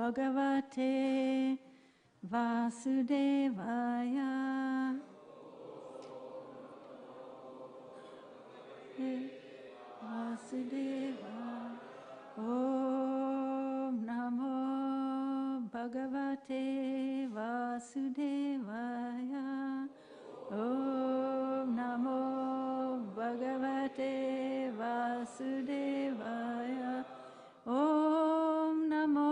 Bhagavate Vasudevaya. Vasudevaya. Om Namo Bhagavate Vasudevaya. Om Namo Bhagavate Vasudevaya. Om Namo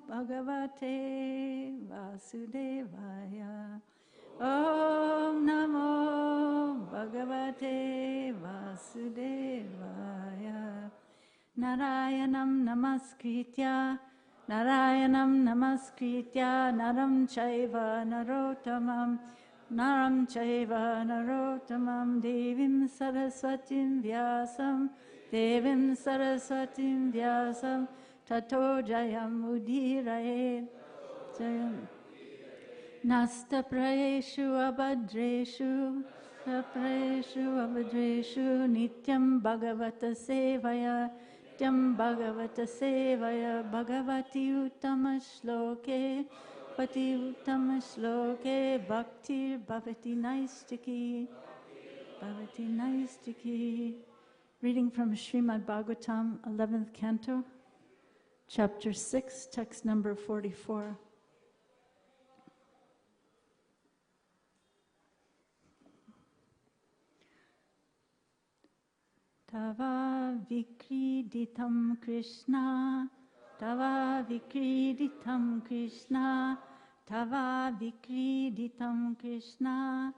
Bhagavate Vasudevaya. Om Namo Bhagavate Vasudevaya. Narayanam Namaskritya Naram Chaiva Narottamam Devim Saraswatim Vyasam Tato Jayam Udiraye Nasta Prayeshu Abhadreshu Nityam Bhagavata Sevaya Bhagavati Uttama Shloke Bhaktir Bhavati Naistiki. Reading from Srimad Bhagavatam, 11th Canto, Chapter 6, text number 44. Tava vikriditam Krishna, Tava vikriditam Krishna, Tava vikriditam Krishna,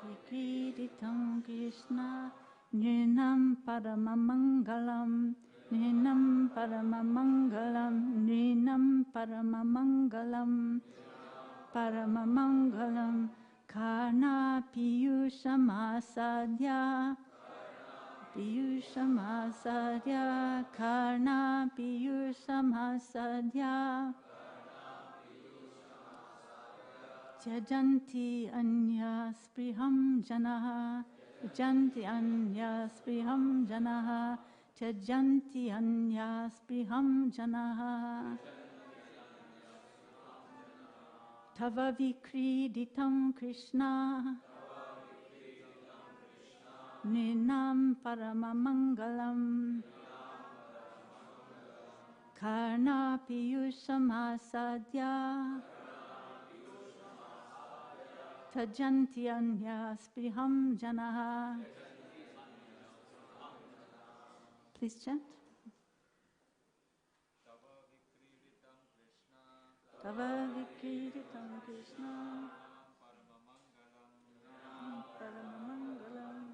vikriditam Krishna, Nrinam paramamangalam, Nrinam paramamangalam, Nrinam paramamangalam, Paramamangalam, Karna piyushamasadya, Piyushamasadya, Karna piyushamasadya, Tyajanti anya spriham janaha, Tyajanti anya spriham janaha, Tyajanti anya spriham janaha. Tava vikriditam Krishna, Ninam paramamangalam, Karna piyushamasadya, Tajanti anya spriham janaha. Please chant. Tava vikriditam Krishna, Paramamangalam,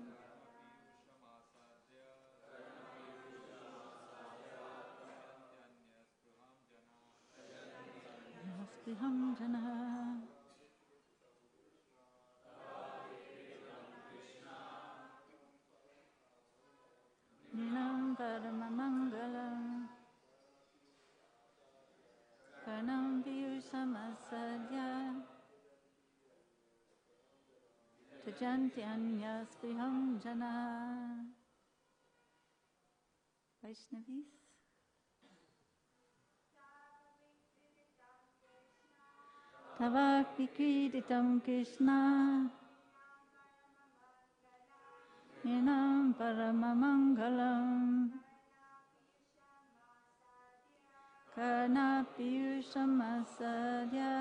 Spriham janaha. Ninam paramamangalam, Karnam piyushamasadya, Tajanti anya spriham janaha. Vaishnavis. Tava vikriditam Krishna, Ninam paramamangalam, Karna piyushamasadya,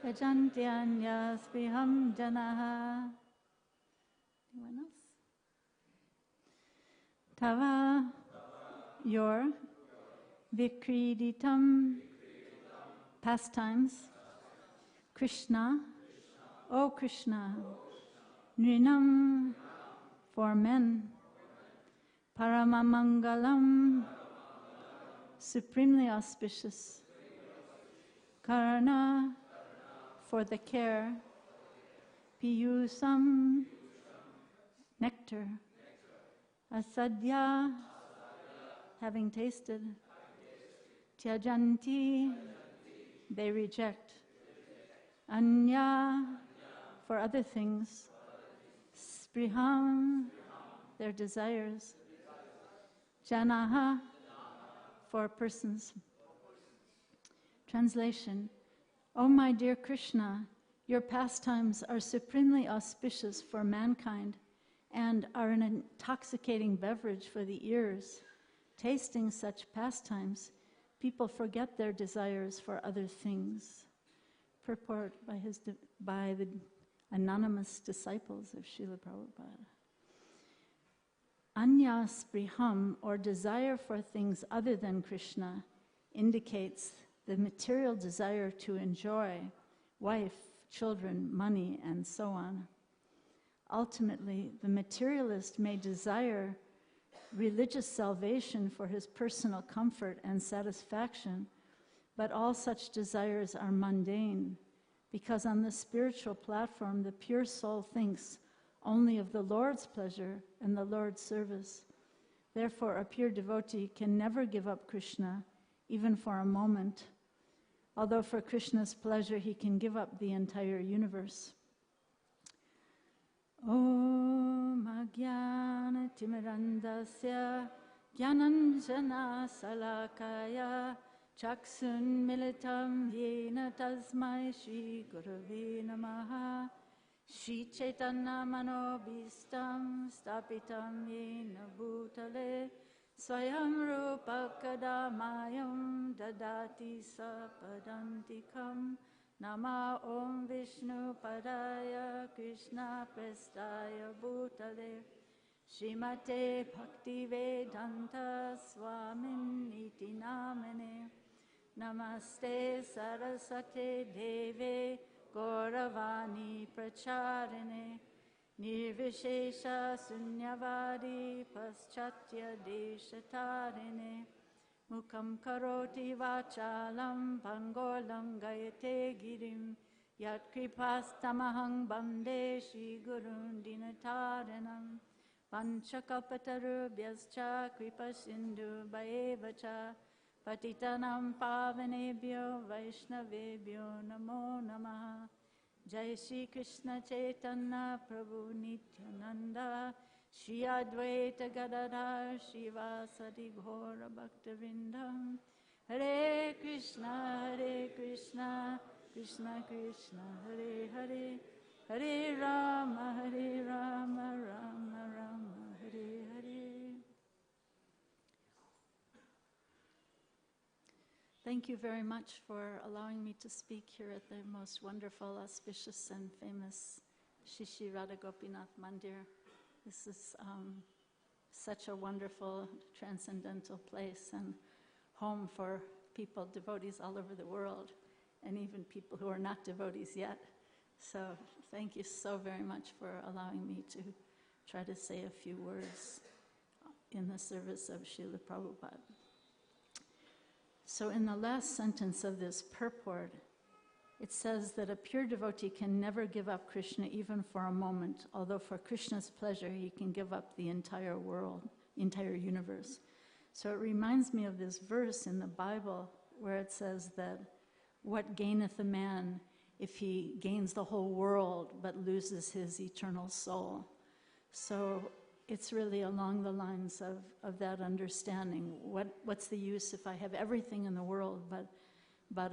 Tajanti anya spriham janaha. Anyone else? Tava, your vikriditam, pastimes, Krishna, O Krishna, Nrinam, for men, Paramamangalam, supremely auspicious, Karna, for the care, Piyusam, nectar, Asadya, having tasted, Tyajanti, they reject, Anya, for other things, Spriham, their desires, Janaha, 4 persons. Translation. O my dear Krishna, your pastimes are supremely auspicious for mankind and are an intoxicating beverage for the ears. Tasting such pastimes, people forget their desires for other things. Purport by the anonymous disciples of Srila Prabhupada. Anya spriham, or desire for things other than Krishna, indicates the material desire to enjoy wife, children, money, and so on. Ultimately, the materialist may desire religious salvation for his personal comfort and satisfaction, but all such desires are mundane, because on the spiritual platform, the pure soul thinks only of the Lord's pleasure and the Lord's service. Therefore, a pure devotee can never give up Krishna, even for a moment, although for Krishna's pleasure he can give up the entire universe. Om Ajnana Timirandasya Jnananjana Salakaya Chaksun Militam Yena Tasmai Shri Gurave Namaha Shri Chaitanya Manobhistam Stapitam Yena Bhutale Swayam Rupa Kadamayam Dadati Sapadantikam Nama Om Vishnu Padaya Krishna Prestaya Bhutale Srimate Bhaktivedanta Swamin Iti Namane Namaste Saraswate Deve Gauravani Pracharine Nirvishesha Sunyavadi Paschatya Deshatarine Mukam Karoti Vachalam Pangolam Gayate Girim Yat Kripastamahang Bande Shri Gurun Dinataranam Panchakalpatarubhyascha Kripasindhu Bhaevacha Patitanam Pavanebhyo Vaishnavebhyo Namo Namaha Jai Shri Krishna Chaitanya Prabhu Nityananda Shri Advaita Gadadhar Shivasati Ghora Bhaktivinoda Hare Krishna Krishna Krishna Hare Hare Hare Rama Rama Rama Hare Hare. Thank you very much for allowing me to speak here at the most wonderful, auspicious, and famous Shishi Radha Gopinath Mandir. This is such a wonderful, transcendental place and home for people, devotees all over the world, and even people who are not devotees yet. So thank you so very much for allowing me to try to say a few words in the service of Srila Prabhupada. So in the last sentence of this purport, it says that a pure devotee can never give up Krishna even for a moment, although for Krishna's pleasure he can give up the entire world, entire universe. So it reminds me of this verse in the Bible where it says that what gaineth a man if he gains the whole world but loses his eternal soul? So it's really along the lines of that understanding. What's the use if I have everything in the world, but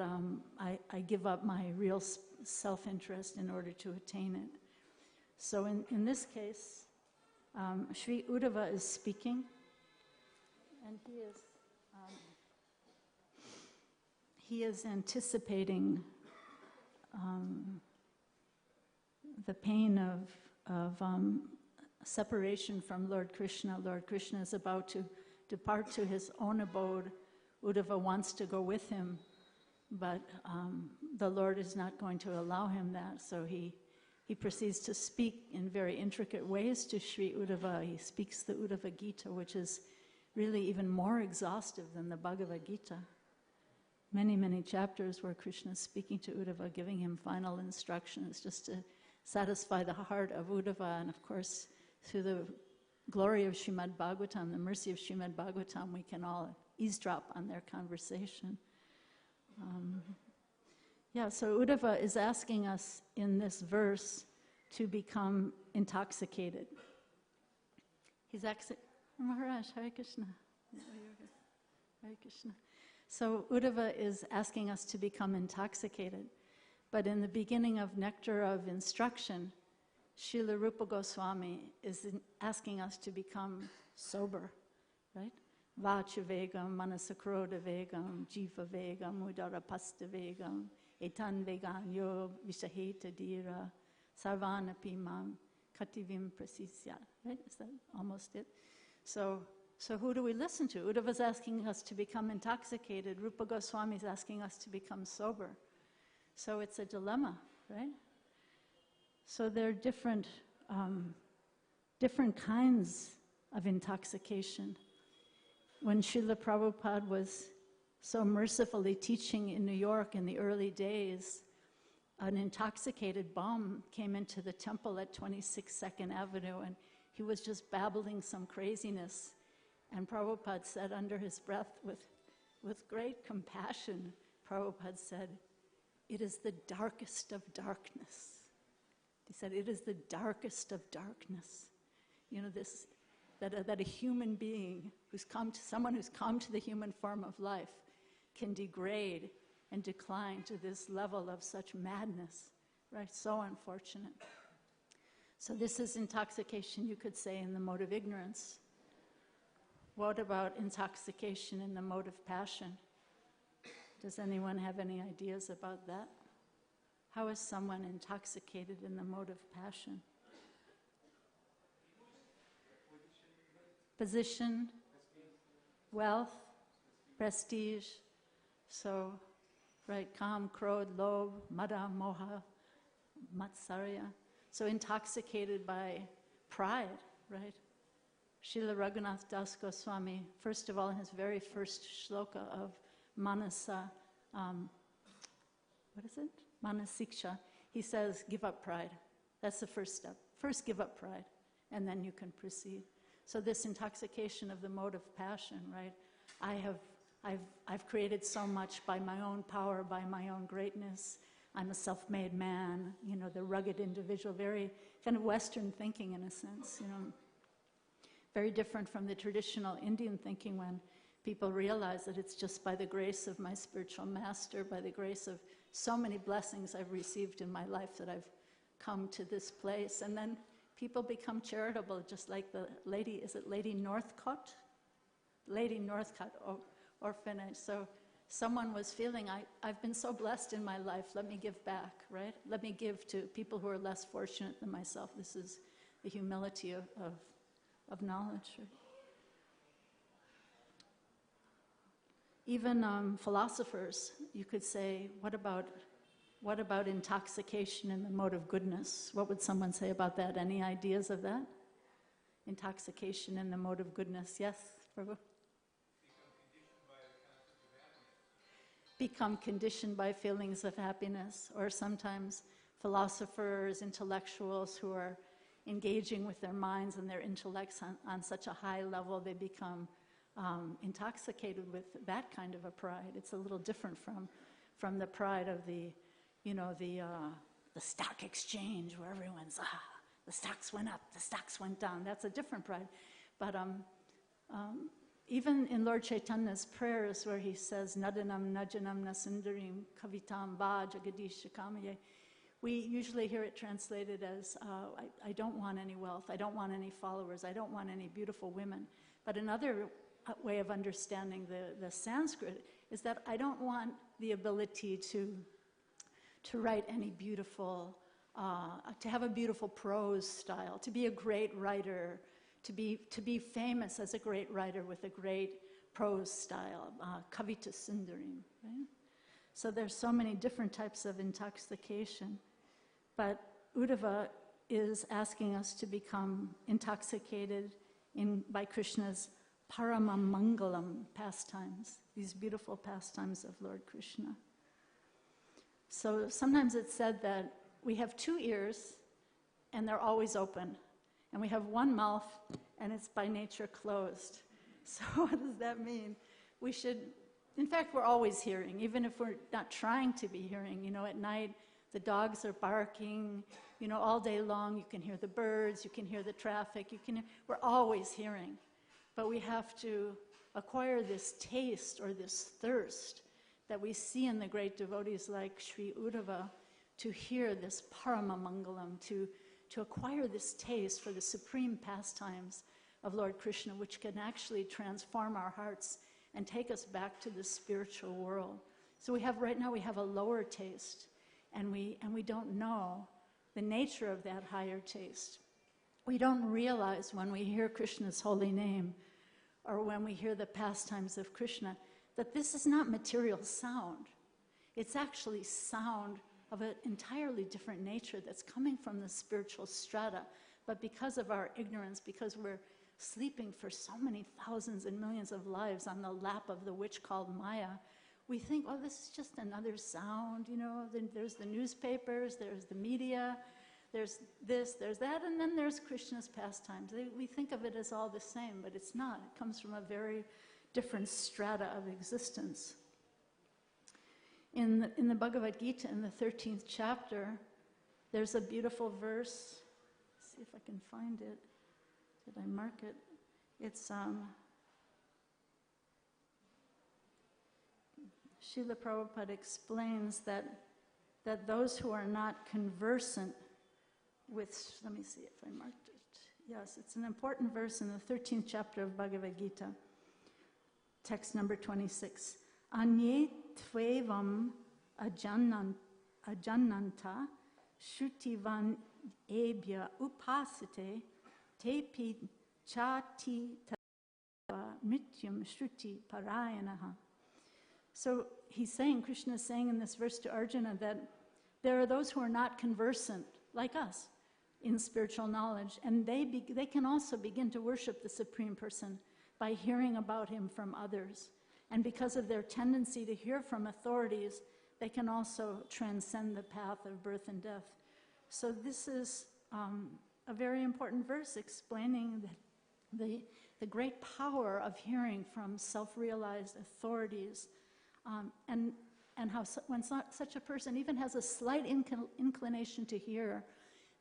I give up my real self-interest in order to attain it? So in this case, Sri Uddhava is speaking, and he is anticipating the pain of separation from Lord Krishna. Lord Krishna is about to depart to his own abode. Uddhava wants to go with him, but the Lord is not going to allow him that. So he proceeds to speak in very intricate ways to Sri Uddhava. He speaks the Uddhava Gita, which is really even more exhaustive than the Bhagavad Gita. Many, many chapters where Krishna is speaking to Uddhava, giving him final instructions just to satisfy the heart of Uddhava. And of course, through the glory of Srimad Bhagavatam, the mercy of Srimad Bhagavatam, we can all eavesdrop on their conversation. So Uddhava is asking us in this verse to become intoxicated. He's asking, Maharaj, Hare Krishna. Hare Krishna. So Uddhava is asking us to become intoxicated. But in the beginning of Nectar of Instruction, Srila Rupa Goswami is asking us to become sober, right? Vacha vegam, manasakroda vegam, jiva vegam, udara pasta vegam, etan vegan yo vishaheta dira, sarvana pimam, kativim prasisya. Right? Is that almost it? So who do we listen to? Uddhava is asking us to become intoxicated. Rupa Goswami is asking us to become sober. So it's a dilemma, right? So there are different kinds of intoxication. When Srila Prabhupada was so mercifully teaching in New York in the early days, an intoxicated bum came into the temple at 26 2nd Avenue, and he was just babbling some craziness. And Prabhupada said under his breath, with great compassion, Prabhupada said, "It is the darkest of darkness." He said, "It is the darkest of darkness." You know, that a human being someone who's come to the human form of life can degrade and decline to this level of such madness, right? So unfortunate. So this is intoxication, you could say, in the mode of ignorance. What about intoxication in the mode of passion? Does anyone have any ideas about that? How is someone intoxicated in the mode of passion? Position, wealth, prestige. So, right, Kam, Krodh, Lobh, Mada, Moha, Matsarya. So intoxicated by pride, right? Srila Raghunath Das Goswami, first of all, in his very first shloka of Manasa, Manasiksha, he says, give up pride. That's the first step. First, give up pride, and then you can proceed. So this intoxication of the mode of passion, right? I've created so much by my own power, by my own greatness. I'm a self-made man, you know, the rugged individual, very kind of Western thinking in a sense, you know. Very different from the traditional Indian thinking when people realize that it's just by the grace of my spiritual master, by the grace of so many blessings I've received in my life that I've come to this place. And then people become charitable, just like the lady, is it Lady Northcott? Lady Northcott orphanage. So someone was feeling, I've been so blessed in my life, let me give back, right? Let me give to people who are less fortunate than myself. This is the humility of knowledge. Right? Even philosophers, you could say, what about intoxication in the mode of goodness? What would someone say about that? Any ideas of that? Intoxication in the mode of goodness. Yes, Prabhu? Become conditioned by feelings of happiness, or sometimes philosophers, intellectuals who are engaging with their minds and their intellects on such a high level, they become intoxicated with that kind of a pride. It's a little different from the pride of the stock exchange where everyone's, the stocks went up, the stocks went down. That's a different pride. But even in Lord Chaitanya's prayers where he says, Nadanam najanam nasundarim kavitam ba jagadisha kamaye, we usually hear it translated as, I don't want any wealth, I don't want any followers, I don't want any beautiful women. But another way of understanding the Sanskrit is that I don't want the ability to write any beautiful, to have a beautiful prose style, to be a great writer, to be famous as a great writer with a great prose style, kavita sundarim, right? So there's so many different types of intoxication. But Uddhava is asking us to become intoxicated by Krishna's Paramamangalam pastimes, these beautiful pastimes of Lord Krishna. So sometimes it's said that we have 2 ears and they're always open, and we have 1 mouth and it's by nature closed. So what does that mean? We should, in fact, we're always hearing, even if we're not trying to be hearing. You know, at night the dogs are barking, you know, all day long you can hear the birds, you can hear the traffic, we're always hearing. But we have to acquire this taste or this thirst that we see in the great devotees like Sri Uddhava, to hear this Paramamangalam, to acquire this taste for the supreme pastimes of Lord Krishna, which can actually transform our hearts and take us back to the spiritual world. So right now we have a lower taste, and we don't know the nature of that higher taste. We don't realize when we hear Krishna's holy name, or when we hear the pastimes of Krishna, that this is not material sound. It's actually sound of an entirely different nature that's coming from the spiritual strata. But because of our ignorance, because we're sleeping for so many thousands and millions of lives on the lap of the witch called Maya, we think, oh, this is just another sound, Then there's the newspapers, there's the media, there's this, there's that, and then there's Krishna's pastimes. We think of it as all the same, but it's not. It comes from a very different strata of existence. In the Bhagavad Gita, in the 13th chapter, there's a beautiful verse. Let's see if I can find it. Did I mark it? It's Srila Prabhupada explains that those who are not conversant with, let me see if I marked it. Yes, it's an important verse in the 13th chapter of Bhagavad Gita, text number 26. Anye tvevam ajannanta shrutivan ebhya upasite tepi chati tava mrityum shruti parayanaha. So he's saying, Krishna is saying in this verse to Arjuna that there are those who are not conversant, like us, in spiritual knowledge, and they can also begin to worship the Supreme Person by hearing about him from others. And because of their tendency to hear from authorities, they can also transcend the path of birth and death. So this is a very important verse explaining the great power of hearing from self-realized authorities, and how when such a person even has a slight inclination to hear,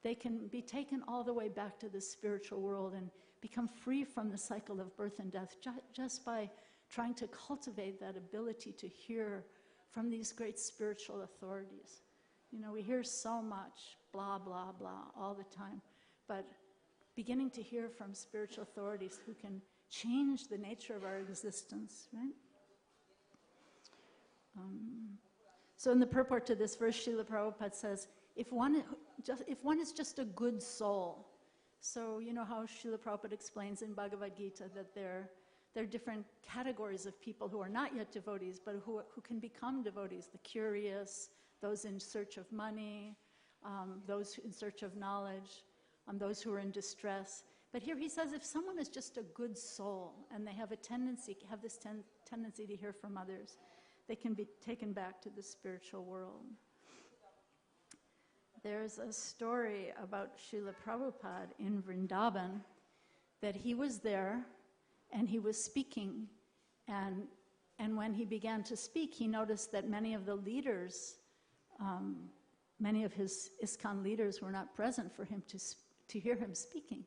they can be taken all the way back to the spiritual world and become free from the cycle of birth and death just by trying to cultivate that ability to hear from these great spiritual authorities. We hear so much blah, blah, blah all the time, but beginning to hear from spiritual authorities who can change the nature of our existence, right? So in the purport to this verse, Srila Prabhupada says, if one is just a good soul, so you know how Srila Prabhupada explains in Bhagavad Gita that there are different categories of people who are not yet devotees, but who can become devotees: the curious, those in search of money, those in search of knowledge, those who are in distress. But here he says, if someone is just a good soul and they have this tendency to hear from others, they can be taken back to the spiritual world. There's a story about Srila Prabhupada in Vrindavan, that he was there and he was speaking, and when he began to speak, he noticed that many of the leaders, many of his ISKCON leaders were not present for him to hear him speaking.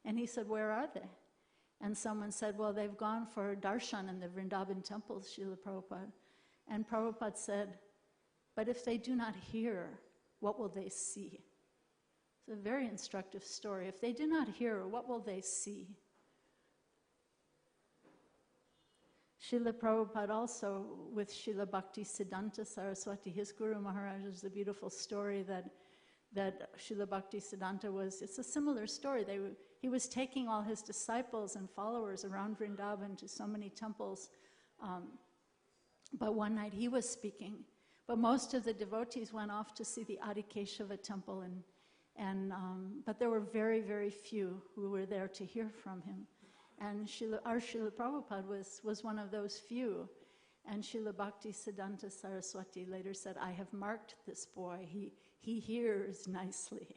And he said, where are they? And someone said, well, they've gone for darshan in the Vrindavan temples, Srila Prabhupada. And Prabhupada said, but if they do not hear, what will they see? It's a very instructive story. If they do not hear, what will they see? Srila Prabhupada also, with Srila Bhakti Siddhanta Saraswati, his Guru Maharaj, is a beautiful story that Srila Bhakti Siddhanta it's a similar story. He was taking all his disciples and followers around Vrindavan to so many temples, but one night he was speaking. But most of the devotees went off to see the Adikeshava temple, but there were very, very few who were there to hear from him. And our Srila Prabhupada was one of those few. And Srila Bhakti Siddhanta Saraswati later said, I have marked this boy. He hears nicely.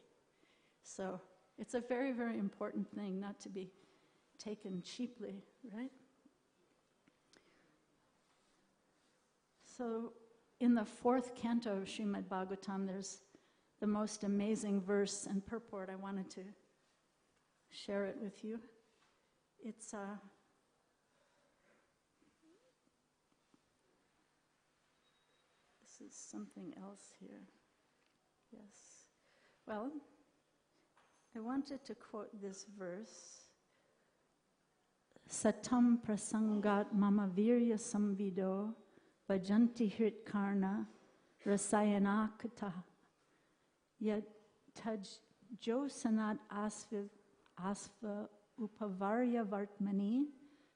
So it's a very, very important thing not to be taken cheaply, right? So in the 4th canto of Srimad Bhagavatam, there's the most amazing verse and purport. I wanted to share it with you. It's This is something else here. Yes. Well, I wanted to quote this verse. Satam prasangat mama virya samvido vajanti hrit karna rasayanakata yet taj josanat asva upavarya vartmani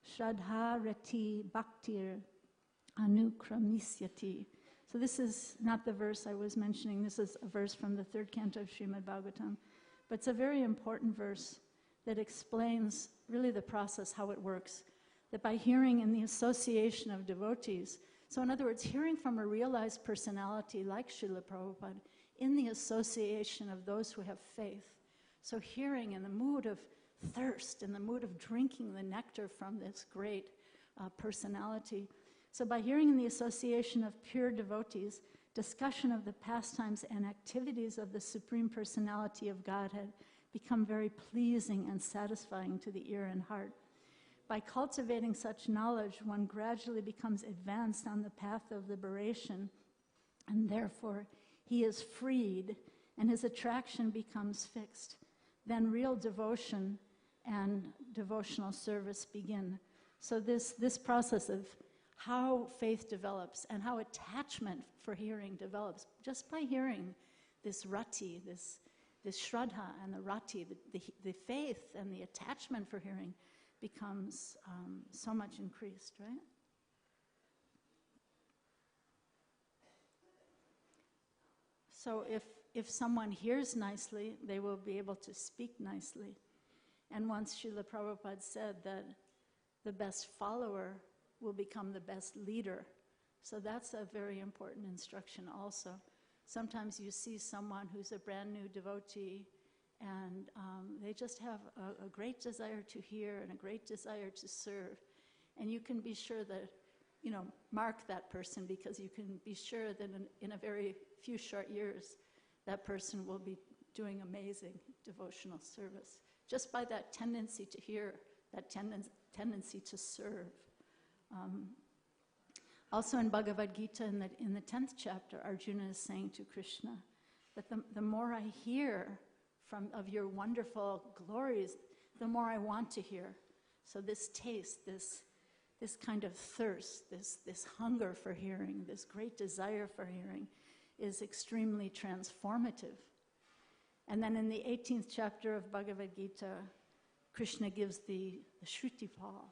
shraddha rati bhaktir anukramisyati. So this is not the verse I was mentioning. This is a verse from the 3rd canto of Srimad Bhagavatam. But it's a very important verse that explains really the process, how it works. That by hearing in the association of devotees, so in other words, hearing from a realized personality like Srila Prabhupada, in the association of those who have faith. So hearing in the mood of thirst, in the mood of drinking the nectar from this great personality. So by hearing in the association of pure devotees, discussion of the pastimes and activities of the Supreme Personality of Godhead become very pleasing and satisfying to the ear and heart. By cultivating such knowledge, one gradually becomes advanced on the path of liberation, and therefore he is freed, and his attraction becomes fixed. Then real devotion and devotional service begin. So this process of how faith develops and how attachment for hearing develops, just by hearing this rati, this shraddha and the rati, the faith and the attachment for hearing becomes so much increased, right? So if someone hears nicely, they will be able to speak nicely. And once Srila Prabhupada said that the best follower will become the best leader. So that's a very important instruction also. Sometimes you see someone who's a brand new devotee and they just have a great desire to hear and a great desire to serve. And you can be sure that, mark that person, because you can be sure that in a very few short years, that person will be doing amazing devotional service. Just by that tendency to hear, that tendency to serve. Also in Bhagavad Gita, in the 10th chapter, Arjuna is saying to Krishna that the more I hear of your wonderful glories, the more I want to hear. So this taste, this kind of thirst, this hunger for hearing, this great desire for hearing is extremely transformative. And then in the 18th chapter of Bhagavad Gita, Krishna gives the Shrutipal,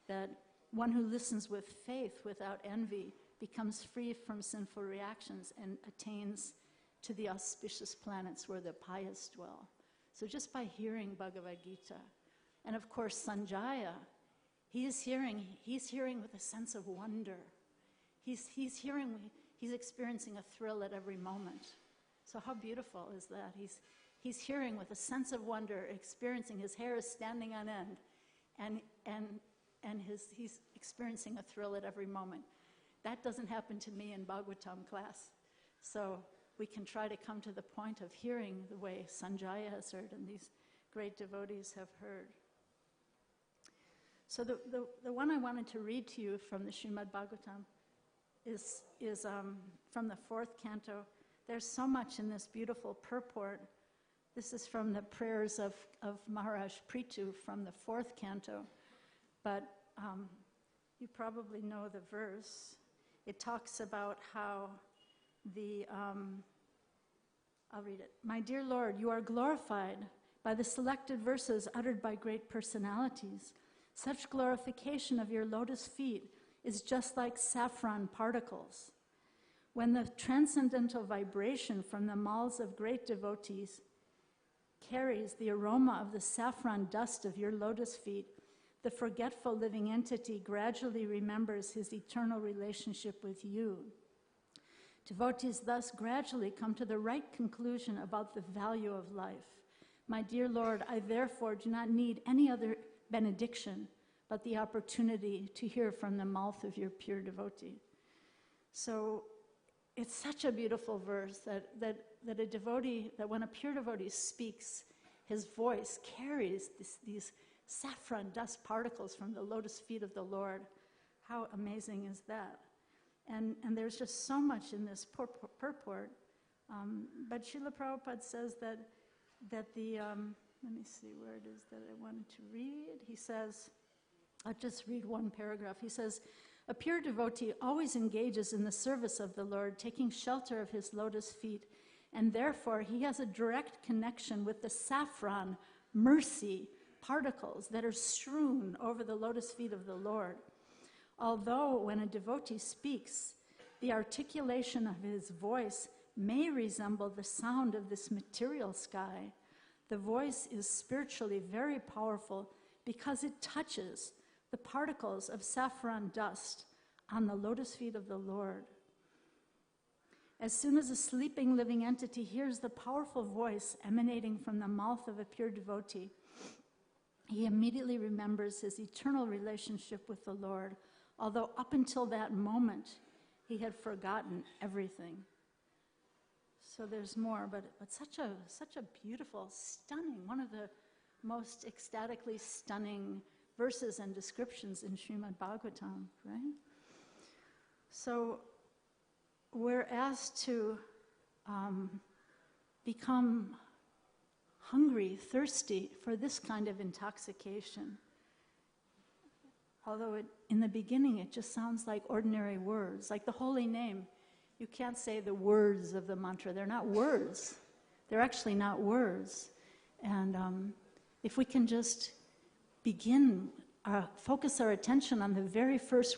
that one who listens with faith, without envy, becomes free from sinful reactions and attains to the auspicious planets where the pious dwell. So just by hearing Bhagavad Gita, and of course Sanjaya, he's hearing with a sense of wonder. He's experiencing a thrill at every moment. So how beautiful is that? He's hearing with a sense of wonder, experiencing, his hair is standing on end, and he's experiencing a thrill at every moment. That doesn't happen to me in Bhagavatam class. So we can try to come to the point of hearing the way Sanjaya has heard and these great devotees have heard. So the one I wanted to read to you from the Srimad Bhagavatam is from the 4th canto. There's so much in this beautiful purport. This is from the prayers of Maharaj Prithu from the 4th canto. But you probably know the verse. It talks about how I'll read it. My dear Lord, you are glorified by the selected verses uttered by great personalities. Such glorification of your lotus feet is just like saffron particles. When the transcendental vibration from the mouths of great devotees carries the aroma of the saffron dust of your lotus feet, the forgetful living entity gradually remembers his eternal relationship with you. Devotees thus gradually come to the right conclusion about the value of life. My dear Lord, I therefore do not need any other benediction but the opportunity to hear from the mouth of your pure devotee. So it's such a beautiful verse that a devotee, that when a pure devotee speaks, his voice carries these saffron dust particles from the lotus feet of the Lord. How amazing is that? And there's just so much in this purport. But Srila Prabhupada says that the, let me see where it is that I wanted to read. He says, I'll just read one paragraph. He says, a pure devotee always engages in the service of the Lord, taking shelter of his lotus feet, and therefore he has a direct connection with the saffron, mercy, particles that are strewn over the lotus feet of the Lord. Although when a devotee speaks, the articulation of his voice may resemble the sound of this material sky, the voice is spiritually very powerful because it touches the particles of saffron dust on the lotus feet of the Lord. As soon as a sleeping living entity hears the powerful voice emanating from the mouth of a pure devotee, he immediately remembers his eternal relationship with the Lord, although up until that moment, he had forgotten everything. So there's more, but such a beautiful, stunning, one of the most ecstatically stunning verses and descriptions in Srimad Bhagavatam, right? So we're asked to become hungry, thirsty for this kind of intoxication. Although in the beginning it just sounds like ordinary words, like the holy name. You can't say the words of the mantra. They're not words. They're actually not words. And if we can just begin, focus our attention on the very first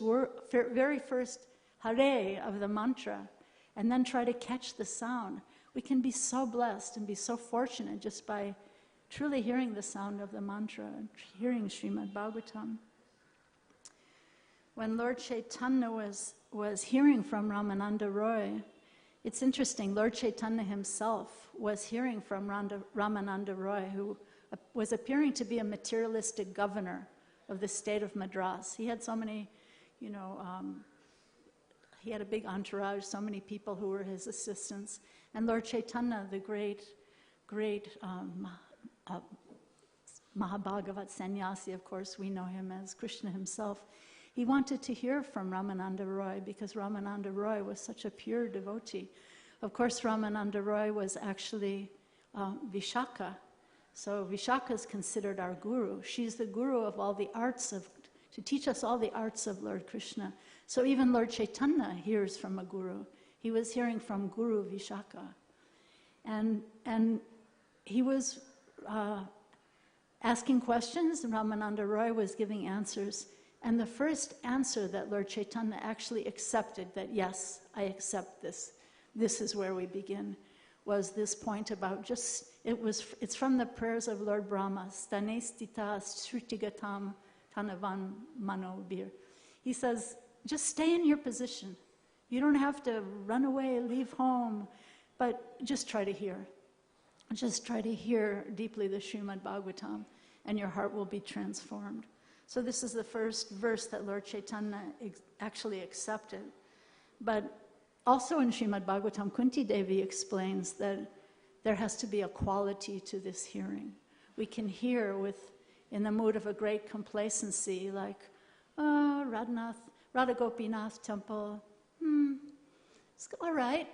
Hare of the mantra, and then try to catch the sound, we can be so blessed and be so fortunate just by truly hearing the sound of the mantra and hearing Srimad Bhagavatam. When Lord Chaitanya was hearing from Ramananda Roy, it's interesting, Lord Chaitanya himself was hearing from Ramananda Roy, who was appearing to be a materialistic governor of the state of Madras. He had so many, he had a big entourage, so many people who were his assistants. And Lord Chaitanya, the great Mahabhagavat sannyasi, of course, we know him as Krishna himself, he wanted to hear from Ramananda Roy because Ramananda Roy was such a pure devotee. Of course, Ramananda Roy was actually Vishaka. So Vishaka is considered our guru. She's the guru of all the arts to teach us all the arts of Lord Krishna. So even Lord Chaitanya hears from a guru. He was hearing from Guru Vishaka. And he was asking questions, and Ramananda Roy was giving answers. And the first answer that Lord Chaitanya actually accepted, that yes, I accept this, this is where we begin, was this point about just, it's from the prayers of Lord Brahma, Stane stita srutigatam tanavan manobir. He says, just stay in your position. You don't have to run away, leave home, but just try to hear. Just try to hear deeply the Srimad Bhagavatam, and your heart will be transformed. So this is the first verse that Lord Chaitanya actually accepted. But also in Srimad Bhagavatam, Kunti Devi explains that there has to be a quality to this hearing. We can hear in the mood of a great complacency, like, Radha Gopinath temple, it's all right,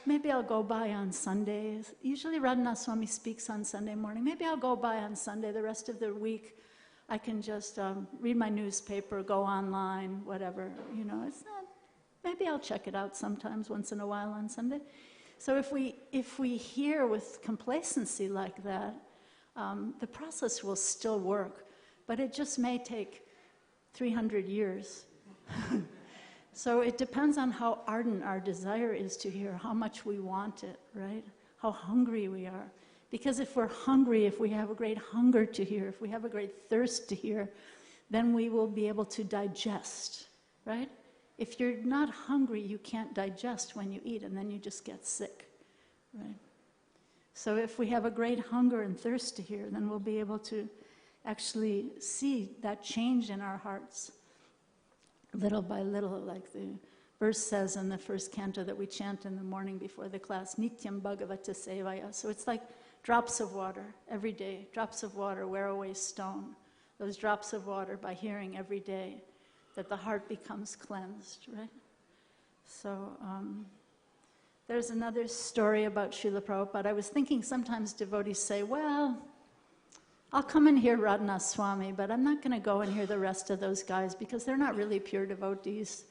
maybe I'll go by on Sundays. Usually Radhanath Swami speaks on Sunday morning. Maybe I'll go by on Sunday. The rest of the week I can just read my newspaper, go online, whatever. It's not. Maybe I'll check it out sometimes, once in a while on Sunday. So if we hear with complacency like that, the process will still work, but it just may take 300 years. So it depends on how ardent our desire is to hear, how much we want it, right? How hungry we are. Because if we're hungry, if we have a great hunger to hear, if we have a great thirst to hear, then we will be able to digest, right? If you're not hungry, you can't digest when you eat, and then you just get sick, right? So if we have a great hunger and thirst to hear, then we'll be able to actually see that change in our hearts, little by little, like the verse says in the first canto that we chant in the morning before the class, Nityam Bhagavata Sevaya. So it's like drops of water every day. Drops of water wear away stone. Those drops of water, by hearing every day, that the heart becomes cleansed, right? So there's another story about Srila Prabhupada. I was thinking sometimes devotees say, well, I'll come and hear Radhanath Swami, but I'm not going to go and hear the rest of those guys because they're not really pure devotees.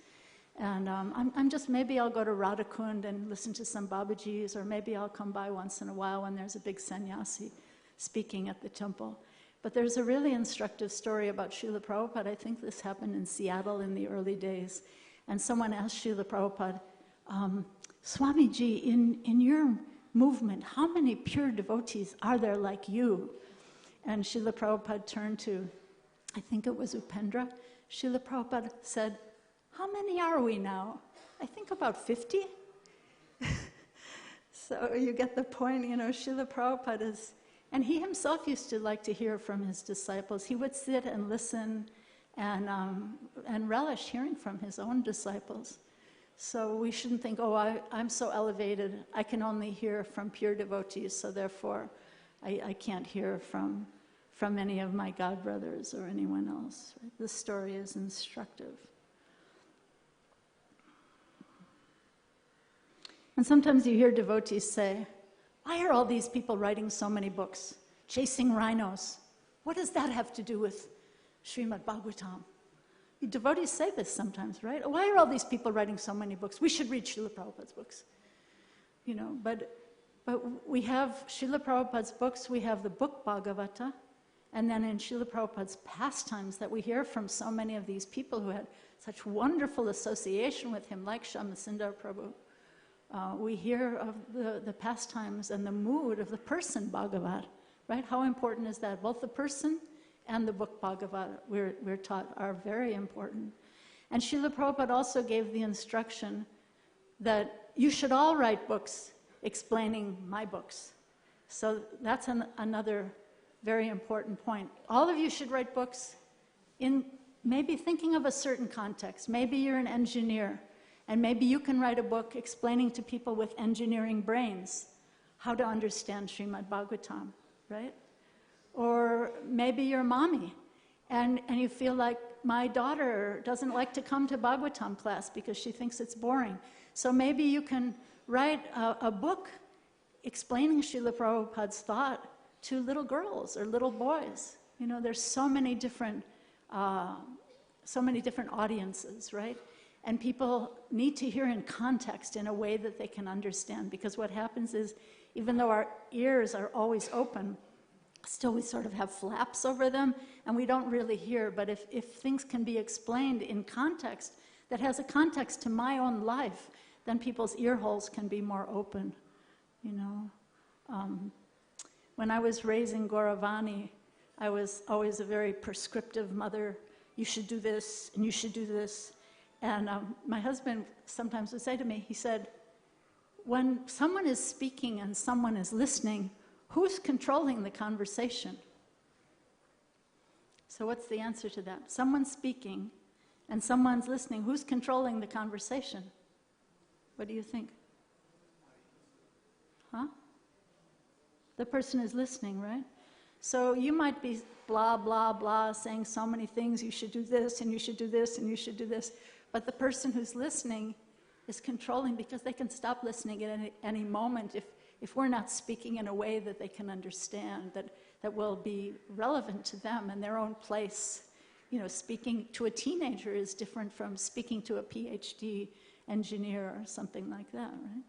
And I'm just, maybe I'll go to Radhakund and listen to some Babajis, or maybe I'll come by once in a while when there's a big sannyasi speaking at the temple. But there's a really instructive story about Srila Prabhupada. I think this happened in Seattle in the early days. And someone asked Srila Prabhupada, Swamiji, in your movement, how many pure devotees are there like you? And Srila Prabhupada turned to, I think it was Upendra. Srila Prabhupada said, how many are we now? I think about 50. So you get the point, Srila Prabhupada is, and he himself used to like to hear from his disciples. He would sit and listen and relish hearing from his own disciples. So we shouldn't think, oh, I'm so elevated, I can only hear from pure devotees, so therefore I can't hear from any of my godbrothers or anyone else. Right? This story is instructive. And sometimes you hear devotees say, why are all these people writing so many books? Chasing rhinos. What does that have to do with Srimad Bhagavatam? Devotees say this sometimes, right? Why are all these people writing so many books? We should read Srila Prabhupada's books. But we have Srila Prabhupada's books, we have the book Bhagavata, and then in Srila Prabhupada's pastimes that we hear from so many of these people who had such wonderful association with him, like Shyamasundar Prabhu. We hear of the pastimes and the mood of the person Bhagavat, right? How important is that? Both the person and the book Bhagavat, we're taught, are very important. And Srila Prabhupada also gave the instruction that you should all write books explaining my books. So that's another very important point. All of you should write books in maybe thinking of a certain context. Maybe you're an engineer, and maybe you can write a book explaining to people with engineering brains how to understand Srimad Bhagavatam, right? Or maybe you're a mommy, and you feel like my daughter doesn't like to come to Bhagavatam class because she thinks it's boring. So maybe you can write a book explaining Srila Prabhupada's thought to little girls or little boys. There's so many different audiences, right? And people need to hear in context in a way that they can understand, because what happens is, even though our ears are always open, still we sort of have flaps over them and we don't really hear. But if things can be explained in context that has a context to my own life, then people's ear holes can be more open, When I was raising Gauravani, I was always a very prescriptive mother. You should do this and you should do this. And my husband sometimes would say to me, he said, when someone is speaking and someone is listening, who's controlling the conversation? So what's the answer to that? Someone's speaking and someone's listening. Who's controlling the conversation? What do you think? Huh? The person is listening, right? So you might be blah, blah, blah, saying so many things. You should do this, and you should do this, and you should do this. But the person who's listening is controlling, because they can stop listening at any moment if we're not speaking in a way that they can understand, that will be relevant to them and their own place. Speaking to a teenager is different from speaking to a PhD engineer or something like that, right?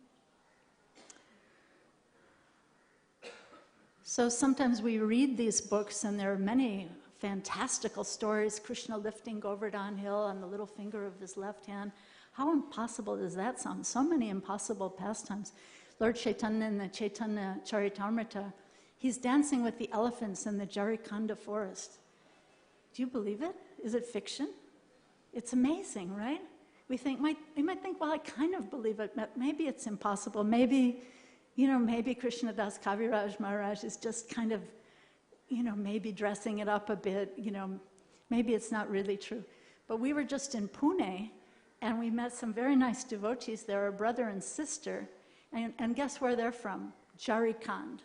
So sometimes we read these books and there are many fantastical stories, Krishna lifting Govardhan Hill on the little finger of his left hand. How impossible does that sound? So many impossible pastimes. Lord Chaitanya in the Chaitanya Charitamrita, he's dancing with the elephants in the Jarikhanda forest. Do you believe it? Is it fiction? It's amazing, right? We might think, well, I kind of believe it, but maybe it's impossible. Maybe Krishnadas Kaviraj Maharaj is just kind of, maybe dressing it up a bit, maybe it's not really true. But we were just in Pune, and we met some very nice devotees there, a brother and sister, and guess where they're from? Jarikhand.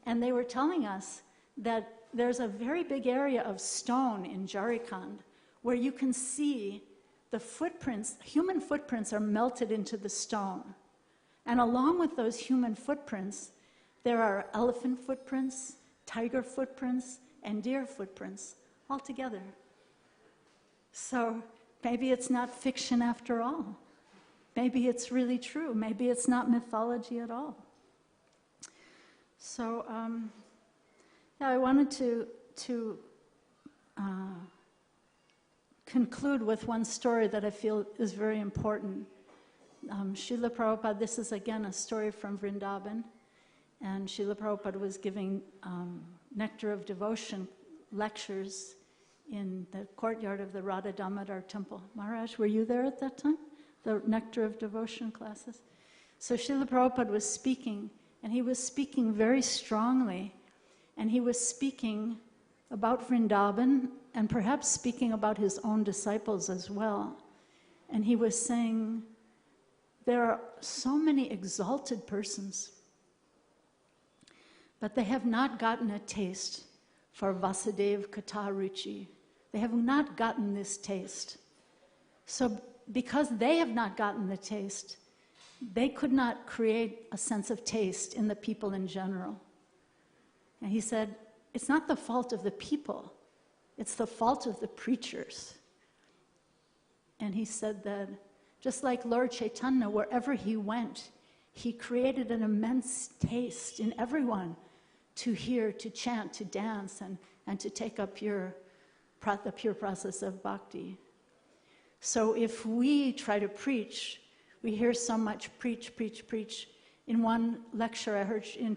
And they were telling us that there's a very big area of stone in Jarikhand where you can see the footprints, human footprints are melted into the stone. And along with those human footprints, there are elephant footprints, tiger footprints, and deer footprints all together. So maybe it's not fiction after all. Maybe it's really true. Maybe it's not mythology at all. So I wanted to conclude with one story that I feel is very important. Srila Prabhupada, this is again a story from Vrindavan, and Srila Prabhupada was giving Nectar of Devotion lectures in the courtyard of the Radha Damodar temple. Maharaj, were you there at that time? The Nectar of Devotion classes? So Srila Prabhupada was speaking, and he was speaking very strongly, and he was speaking about Vrindavan, and perhaps speaking about his own disciples as well. And he was saying, there are so many exalted persons, but they have not gotten a taste for Vasudeva Katha Ruchi. They have not gotten this taste. So because they have not gotten the taste, they could not create a sense of taste in the people in general. And he said, it's not the fault of the people, it's the fault of the preachers. And he said that just like Lord Chaitanya, wherever he went, he created an immense taste in everyone to hear, to chant, to dance, and to take up the pure process of bhakti. So if we try to preach, we hear so much preach, preach, preach. In one lecture I heard, Srila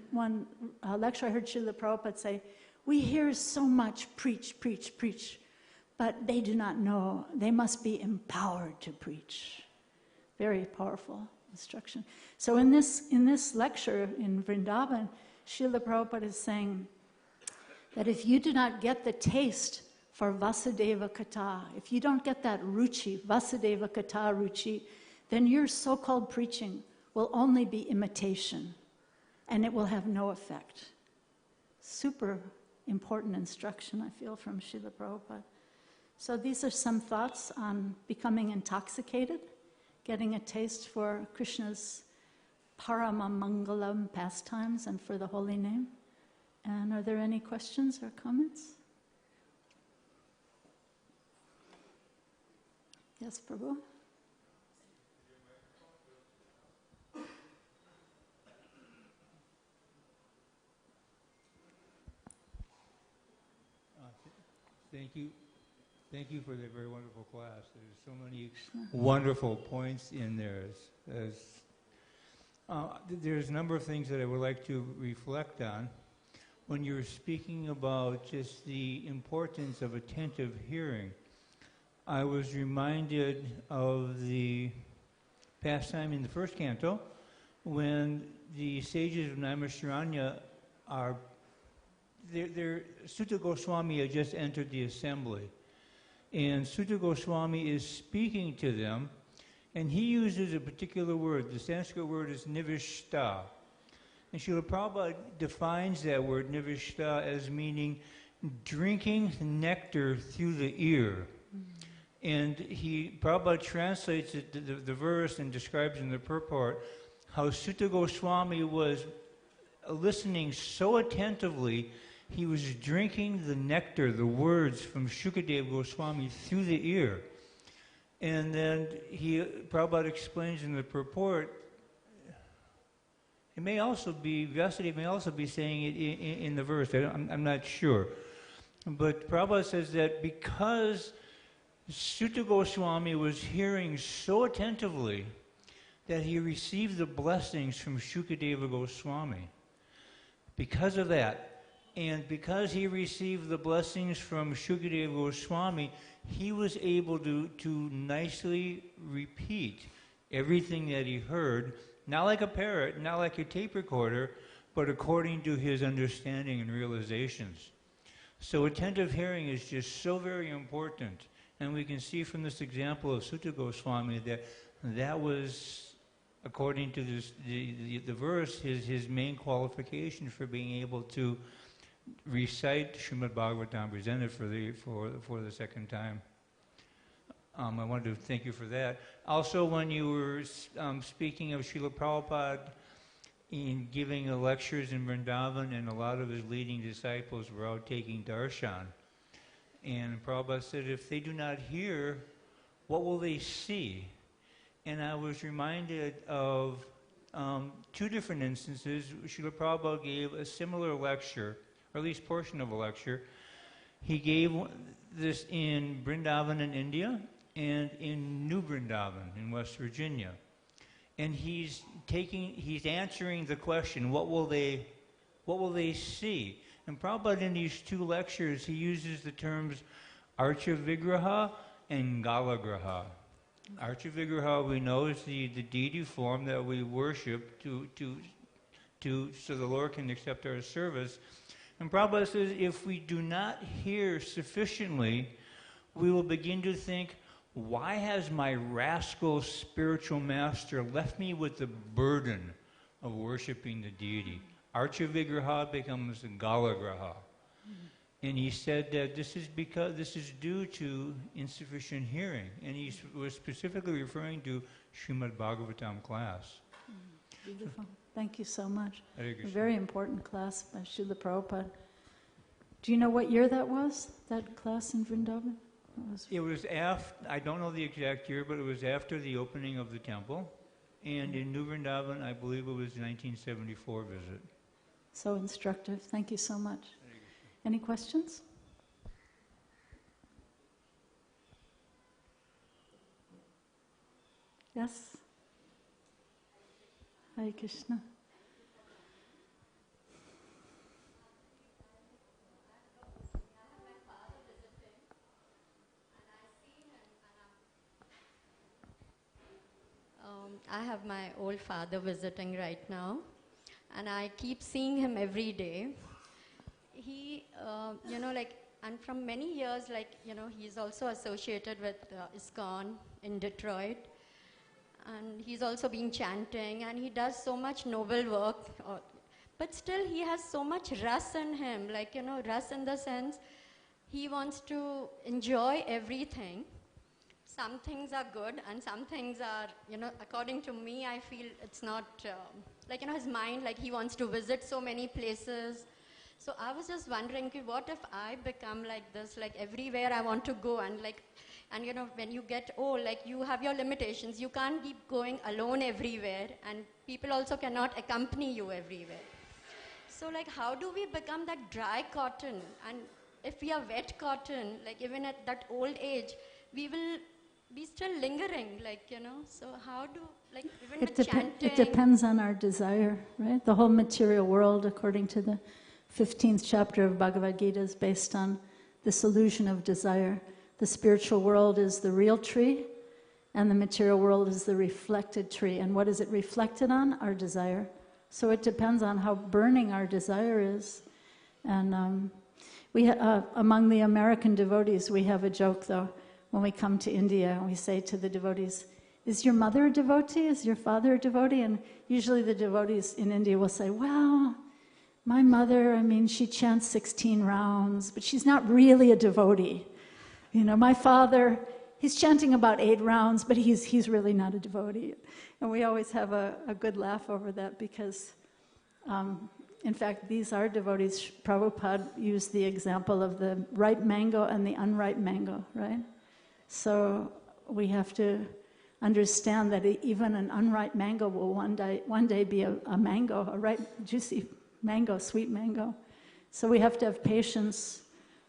Prabhupada say, we hear so much preach, preach, preach, but they do not know. They must be empowered to preach. Very powerful instruction. So in this lecture in Vrindavan, Srila Prabhupada is saying that if you do not get the taste for Vasudeva Katha, if you don't get that ruchi, Vasudeva Katha ruchi, then your so-called preaching will only be imitation, and it will have no effect. Super important instruction, I feel, from Srila Prabhupada. So these are some thoughts on becoming intoxicated, getting a taste for Krishna's Paramamangalam pastimes and for the holy name. And are there any questions or comments? Yes, Prabhu? Thank you for the very wonderful class. There's so many wonderful points in there. There's a number of things that I would like to reflect on. When you're speaking about just the importance of attentive hearing, I was reminded of the pastime in the first canto when the sages of Naimisharanya are Sutta Goswami had just entered the assembly, and Sutta Goswami is speaking to them, and he uses a particular word. The Sanskrit word is nivishta. And Srila Prabhupada defines that word nivishta as meaning drinking nectar through the ear. And Prabhupada translates the verse and describes in the purport how Sutta Goswami was listening so attentively, he was drinking the nectar, the words from Shukadeva Goswami through the ear. And then Prabhupada explains in the purport, it may also be, Vyasadeva may also be saying it in the verse, I'm not sure. But Prabhupada says that because Sutta Goswami was hearing so attentively that he received the blessings from Shukadeva Goswami. Because of that, and because he received the blessings from Shukadeva Goswami, he was able to nicely repeat everything that he heard, not like a parrot, not like a tape recorder, but according to his understanding and realizations. So attentive hearing is just so very important. And we can see from this example of Sutta Goswami that was, according to the verse, his main qualification for being able to recite Srimad Bhagavatam, presented for the second time. I wanted to thank you for that. Also, when you were speaking of Srila Prabhupada in giving lectures in Vrindavan, and a lot of his leading disciples were out taking darshan. And Prabhupada said, if they do not hear, what will they see? And I was reminded of two different instances. Srila Prabhupada gave a similar lecture, or at least portion of a lecture. He gave this in Vrindavan in India and in New Vrindavan in West Virginia. And he's answering the question, what will they see? And Prabhupada in these two lectures, he uses the terms Archa Vigraha and Galagraha. Archa Vigraha, we know, is the deity form that we worship so the Lord can accept our service. And Prabhupada says, if we do not hear sufficiently, we will begin to think, why has my rascal spiritual master left me with the burden of worshiping the deity? Archa Vigraha becomes Galagraha. And he said that this is due to insufficient hearing. And he was specifically referring to Srimad Bhagavatam class. Beautiful. Thank you so much. A very important class by Srila Prabhupada. Do you know what year that was, that class in Vrindavan? It was after, I don't know the exact year, but it was after the opening of the temple. And in New Vrindavan, I believe it was the 1974 visit. So instructive. Thank you so much. Any questions? Yes? Hare Krishna. I have my old father visiting right now, and I keep seeing him every day. He, and from many years, he's also associated with ISKCON in Detroit, and he's also been chanting, and he does so much noble work, but still he has so much rus in him, rus in the sense he wants to enjoy everything. Some things are good, and some things are, according to me, I feel it's not, his mind, he wants to visit so many places. So I was just wondering, what if I become like this, everywhere I want to go, and when you get old, you have your limitations. You can't keep going alone everywhere, and people also cannot accompany you everywhere. So how do we become that dry cotton? And if we are wet cotton, even at that old age, we will be still lingering, so how do, even with chanting? It depends on our desire, right? The whole material world, according to the 15th chapter of Bhagavad Gita, is based on this illusion of desire. The spiritual world is the real tree, and the material world is the reflected tree. And what is it reflected on? Our desire. So it depends on how burning our desire is. And among the American devotees, we have a joke, though. When we come to India, we say to the devotees, is your mother a devotee? Is your father a devotee? And usually the devotees in India will say, well, my mother, she chants 16 rounds, but she's not really a devotee. My father, he's chanting about 8 rounds, but he's really not a devotee. And we always have a good laugh over that because, in fact, these are devotees. Prabhupada used the example of the ripe mango and the unripe mango, right? So we have to understand that even an unripe mango will one day be a mango, a ripe, juicy mango, sweet mango. So we have to have patience.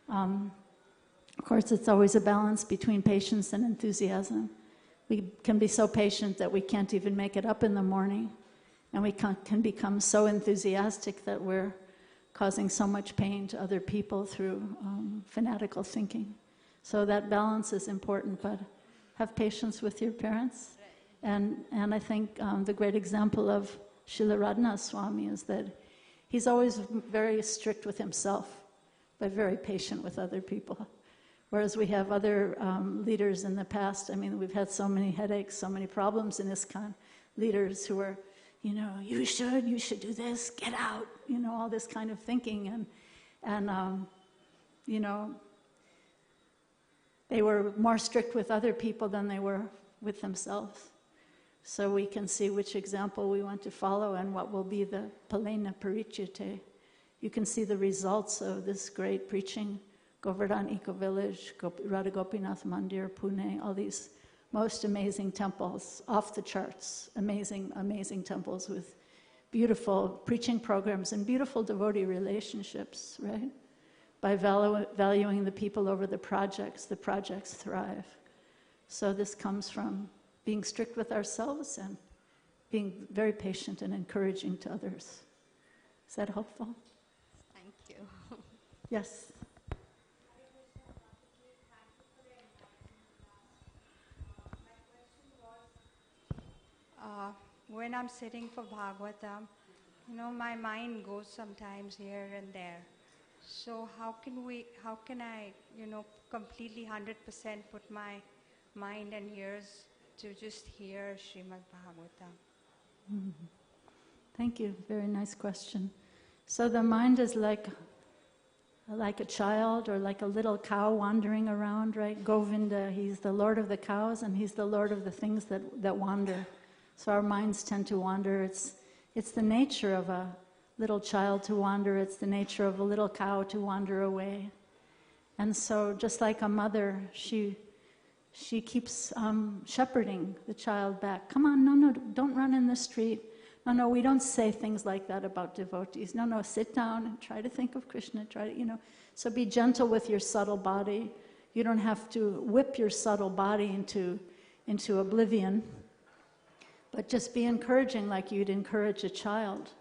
Of course, it's always a balance between patience and enthusiasm. We can be so patient that we can't even make it up in the morning, and we can become so enthusiastic that we're causing so much pain to other people through fanatical thinking. So that balance is important, but have patience with your parents. And I think the great example of Srila Radhanath Swami is that he's always very strict with himself, but very patient with other people. Whereas we have other leaders in the past, we've had so many headaches, so many problems in ISKCON, leaders who are, you should do this, get out, all this kind of thinking. And they were more strict with other people than they were with themselves. So we can see which example we want to follow and what will be the Palena Parichite. You can see the results of this great preaching. Govardhan Eco-Village, Radha Gopinath Mandir, Pune, all these most amazing temples, off the charts, amazing, amazing temples with beautiful preaching programs and beautiful devotee relationships, right? By valuing the people over the projects thrive. So this comes from being strict with ourselves and being very patient and encouraging to others. Is that helpful? Thank you. Yes. When I'm sitting for Bhagavatam, my mind goes sometimes here and there. So how can I, completely 100% put my mind and ears to just hear Srimad Bhagavatam? Mm-hmm. Thank you. Very nice question. So the mind is like a child or like a little cow wandering around, right? Govinda, he's the lord of the cows and he's the lord of the things that wander. So our minds tend to wander. It's the nature of a little child to wander. It's the nature of a little cow to wander away. And so just like a mother, she keeps shepherding the child back. Come on, no, don't run in the street. No, we don't say things like that about devotees. No, sit down and try to think of Krishna. So be gentle with your subtle body. You don't have to whip your subtle body into oblivion. But just be encouraging like you'd encourage a child,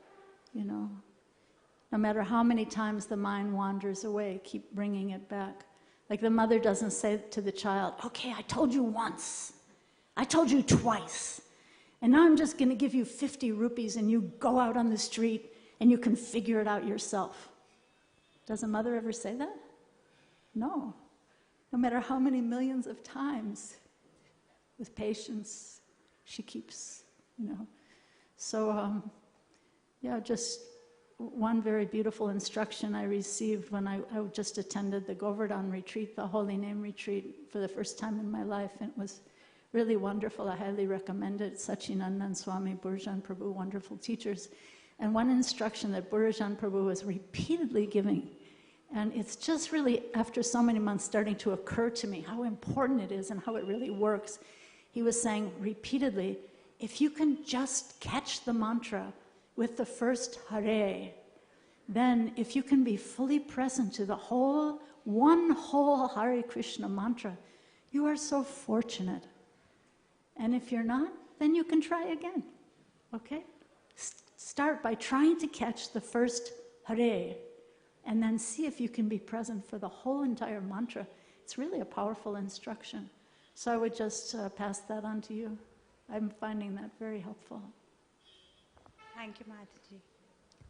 No matter how many times the mind wanders away, keep bringing it back. Like the mother doesn't say to the child, okay, I told you once. I told you twice. And now I'm just going to give you 50 rupees and you go out on the street and you can figure it out yourself. Does a mother ever say that? No. No matter how many millions of times, with patience, she keeps, So, just one very beautiful instruction I received when I just attended the Govardhan retreat, the Holy Name retreat, for the first time in my life. And it was really wonderful. I highly recommend it. Sachinandan Swami, Burjan Prabhu, wonderful teachers. And one instruction that Burjan Prabhu was repeatedly giving, and it's just really, after so many months, starting to occur to me how important it is and how it really works. He was saying repeatedly, if you can just catch the mantra with the first Hare, then if you can be fully present to the one whole Hare Krishna mantra, you are so fortunate. And if you're not, then you can try again, okay? Start by trying to catch the first Hare, and then see if you can be present for the whole entire mantra. It's really a powerful instruction. So I would just pass that on to you. I'm finding that very helpful. Thank you, Mataji.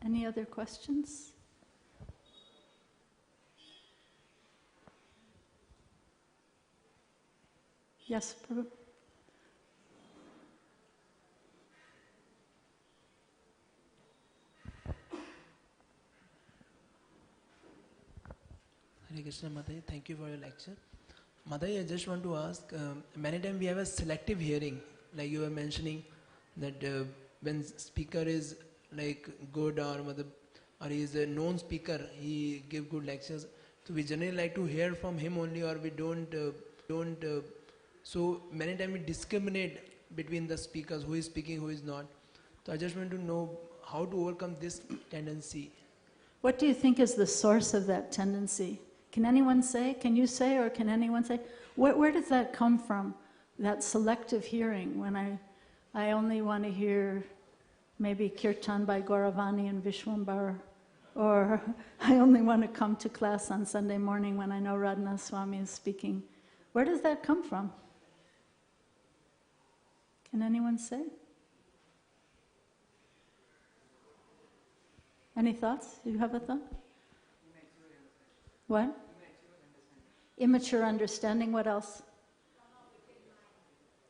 Any other questions? Yes, Prabhu? Hare Krishna, Mataji. Thank you for your lecture. Mataji, I just want to ask, many times we have a selective hearing, like you were mentioning that when speaker is like good or he is a known speaker, he give good lectures. So we generally like to hear from him only, or we don't. So many times we discriminate between the speakers, who is speaking, who is not. So I just want to know how to overcome this tendency. What do you think is the source of that tendency? Can anyone say? Can you say, or can anyone say? Where does that come from? That selective hearing, when I only want to hear maybe Kirtan by Gauravani and Vishwambar, or I only want to come to class on Sunday morning when I know Radhanath Swami is speaking. Where does that come from? Can anyone say? Any thoughts? Do you have a thought? What? Immature understanding. What else?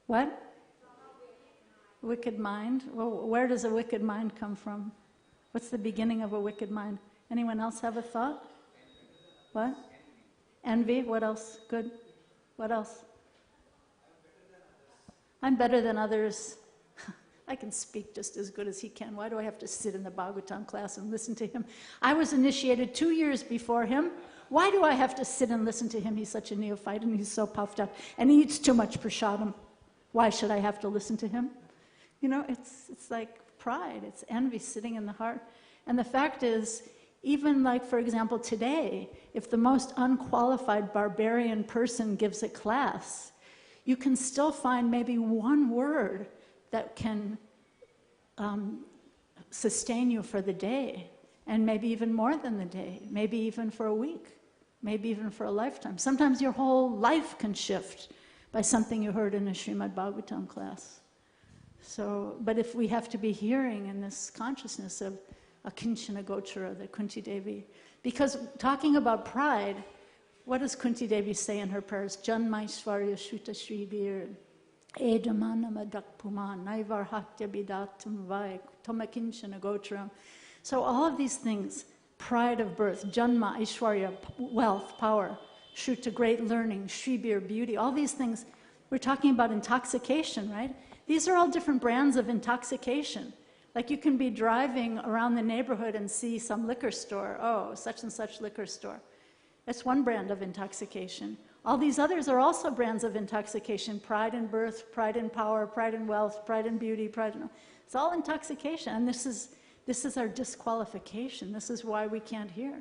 What? Wicked mind. Well, where does a wicked mind come from? What's the beginning of a wicked mind? Anyone else have a thought? What? Envy. What else? Good. What else? I'm better than others. I can speak just as good as he can. Why do I have to sit in the Bhagavatam class and listen to him? I was initiated 2 years before him. Why do I have to sit and listen to him? He's such a neophyte and he's so puffed up. And he eats too much prasadam. Why should I have to listen to him? You know, it's like pride. It's envy sitting in the heart. And the fact is, even like, for example, today, if the most unqualified barbarian person gives a class, you can still find maybe one word that can sustain you for the day, and maybe even more than the day, maybe even for a week, maybe even for a lifetime. Sometimes your whole life can shift by something you heard in a Srimad Bhagavatam class. So, but if we have to be hearing in this consciousness of Akinchana Gochara, the Kunti Devi, because talking about pride, what does Kunti Devi say in her prayers? Janmaishvarya Shuta Shribir, Edamanama Dakpuman, Naivarhatya Bidatam Vai, Tomakinchana Gocharam. So all of these things, pride of birth, Janma, Aishwarya, wealth, power, Shuta, great learning, Shribir, beauty, all these things, we're talking about intoxication, right? These are all different brands of intoxication. Like you can be driving around the neighborhood and see some liquor store, oh, such and such liquor store. That's one brand of intoxication. All these others are also brands of intoxication. Pride in birth, pride in power, pride in wealth, pride in beauty, pride in... It's all intoxication. And this is our disqualification. This is why we can't hear.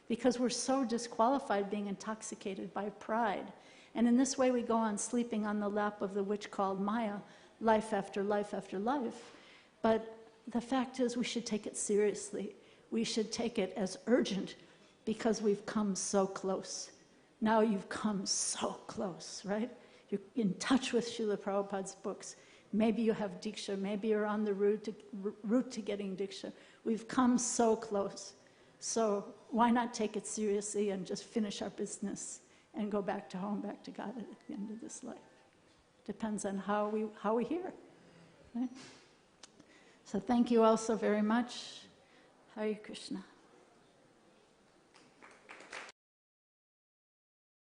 Because we're so disqualified being intoxicated by pride. And in this way we go on sleeping on the lap of the witch called Maya, life after life after life. But the fact is we should take it seriously. We should take it as urgent because we've come so close. Now you've come so close, right? You're in touch with Srila Prabhupada's books. Maybe you have Diksha. Maybe you're on the route to getting Diksha. We've come so close. So why not take it seriously and just finish our business and go back to home, back to God at the end of this life? Depends on how we hear, right? So thank you all so very much. Hare Krishna.